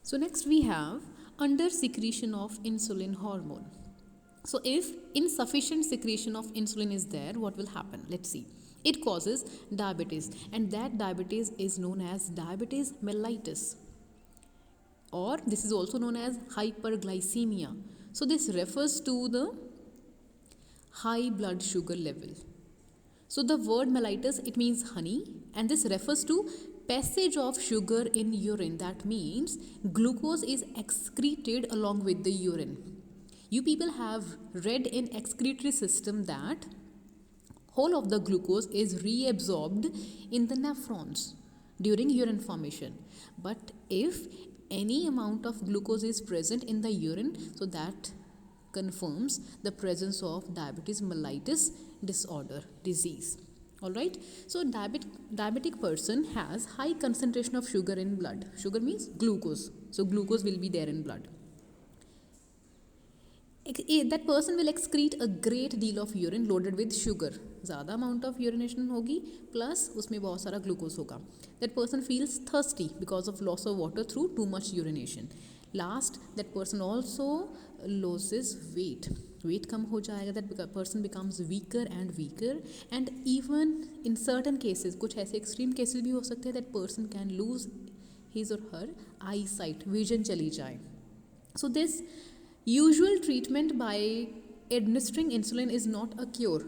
So next we have under secretion of insulin hormone. So if insufficient secretion of insulin is there, what will happen? Let's see. It causes diabetes, and that diabetes is known as diabetes mellitus, or this is also known as hyperglycemia. So this refers to the high blood sugar level. So the word mellitus, it means honey, and this refers to passage of sugar in urine. That means glucose is excreted along with the urine. You people have read in excretory system that whole of the glucose is reabsorbed in the nephrons during urine formation. But if any amount of glucose is present in the urine, so that confirms the presence of diabetes mellitus disease. All right, so diabetic person has high concentration of sugar in blood. Sugar means glucose, so glucose will be there in blood. That person will excrete a great deal of urine loaded with sugar. ज़्यादा amount of urination होगी plus उसमें बहुत सारा glucose होगा. That person feels thirsty because of loss of water through too much urination. Last, that person also loses weight. Weight कम हो जाएगा. That person becomes weaker and weaker, and even in certain cases, कुछ ऐसे extreme cases भी हो सकते हैं, that person can lose his or her eyesight, vision चली जाए. So this usual treatment by administering insulin is not a cure.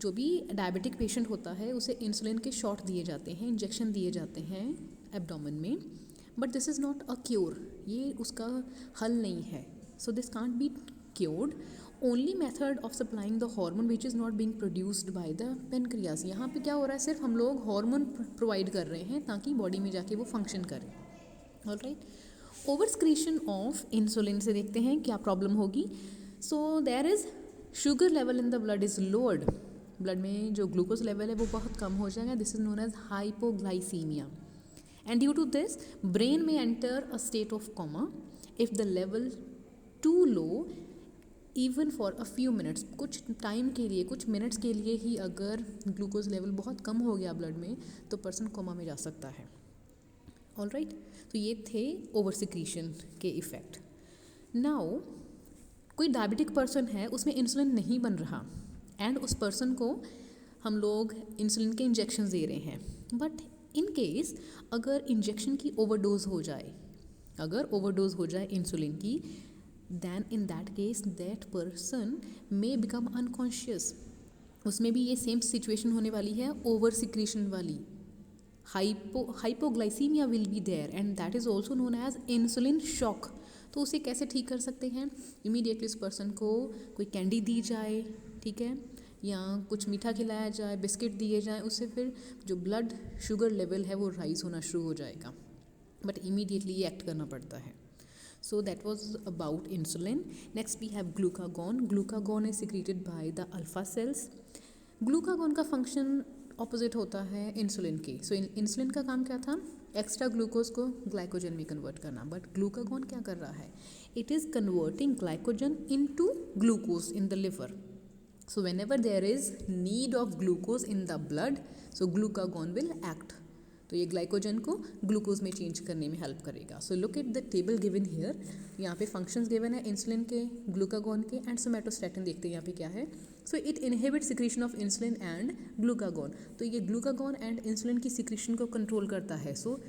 जो भी डायबिटिक पेशेंट होता है उसे इंसुलिन के शॉट दिए जाते हैं, इंजेक्शन दिए जाते हैं एब्डोमेन में, but this is not a cure. ये उसका हल नहीं है. So this can't be cured. Only method of supplying the hormone which is not being produced by the pancreas. यहाँ पे क्या हो रहा है, सिर्फ हम लोग हार्मोन प्रोवाइड कर रहे हैं ताकि बॉडी में जाके वो फंक्शन करे. Alright, over secretion of insulin से देखते हैं क्या प्रॉब्लम होगी. So there is sugar level in the blood is lowered. Blood में जो ग्लूकोज लेवल है वो बहुत कम हो जाएगा. This is known as hypoglycaemia, and due to this brain में enter a state of coma if the level to low even for a few minutes. कुछ टाइम के लिए, कुछ मिनट्स के लिए ही अगर ग्लूकोज लेवल बहुत कम हो गया ब्लड में तो पर्सन कोमा में जा सकता है. ऑलराइट, तो ये थे ओवर सिक्रीशन के इफ़ेक्ट. नाउ कोई डायबिटिक पर्सन है, उसमें इंसुलिन नहीं बन रहा, एंड उस पर्सन को हम लोग इंसुलिन के इंजेक्शन दे रहे हैं. बट इन केस अगर इंजेक्शन की ओवरडोज हो जाए, अगर ओवरडोज हो जाए इंसुलिन की, then in that case that person may become unconscious. उसमें भी ये सेम सिचुएशन होने वाली है, ओवर सिक्रीशन वाली. Hypoglycaemia will be there, and that is also known as insulin shock. तो उसे कैसे ठीक कर सकते हैं? इमीडिएटली उस पर्सन को कोई कैंडी दी जाए, ठीक है, या कुछ मीठा खिलाया जाए, बिस्किट दिए जाए, उससे फिर जो ब्लड शुगर लेवल है वो राइज होना शुरू हो जाएगा. बट इमीडिएटली ये एक्ट करना पड़ता है. So that was about insulin. Next we have glucagon. Glucagon is secreted by the alpha cells. Glucagon का फंक्शन ऑपोजिट होता है इंसुलिन की. सो इंसुलिन का काम क्या था? एक्स्ट्रा ग्लूकोज को ग्लाइकोजन में कन्वर्ट करना. बट ग्लूकागॉन क्या कर रहा है? It is converting glycogen into glucose in the liver. So whenever there is need of glucose in the blood, so glucagon will act. तो ये ग्लाइकोजन को ग्लूकोज में चेंज करने में हेल्प करेगा. So look at the table given here. यहाँ पे functions given है इंसुलिन के, ग्लूकागॉन के, एंड सोमेटोस्टैटिन. देखते हैं यहाँ पे क्या है. So it inhibit secretion of insulin and glucagon. तो ये ग्लूकागॉन एंड इंसुलिन की सिक्रीशन को कंट्रोल करता है. सो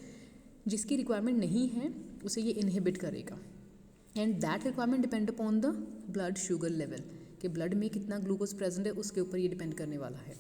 जिसकी रिक्वायरमेंट नहीं है उसे ये इनहिबिट करेगा, and that requirement depend upon the blood sugar level, कि ब्लड में कितना ग्लूकोज प्रेजेंट है उसके ऊपर ये डिपेंड करने वाला है.